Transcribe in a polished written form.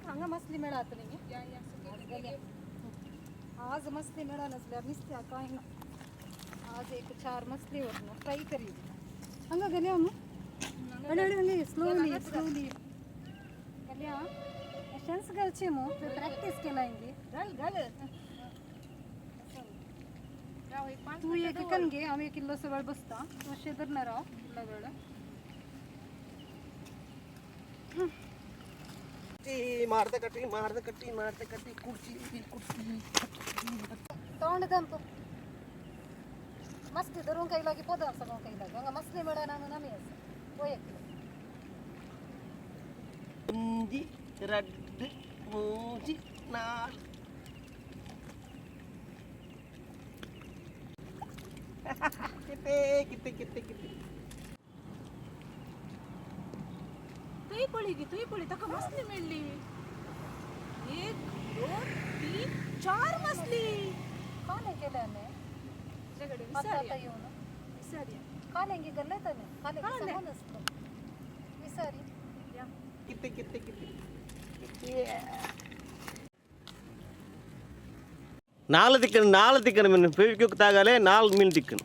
हांगा मसली मेळात न्ही आज मसली मेळा नसल्यार नुस्त्या कांय ना आज एक 4 मसली वरनं फ्राय करी हंगा गेल्या हंगे स्लोली गेल्या शेन्स घालची मग प्रॅक्टिस केला हिंगी घाल तू एक कन घे आम्ही 1 किलो सगळं बसता अशें तर ना राव लगड मारते कट्टी कुर्सी तोंड दंप मस्ती धरून काही लागी पोदा सगळं काही लागी हंगा मसली मेळा ना आम्ही असं हो 1 किलो इंजी रड्ड मूजी नाल किती तुही पळी तका मसली मिळली 1 2 3 4 मसली का नाही केल्याने तुझ्याकडे आता येऊन विसर्या का नाही गल्ले तने खाले समोर असतं विसारी किती నాలుగు తిక్కను మేము ఫెవిక్విక్ తాగాలి 4 మీన్ తిక్కను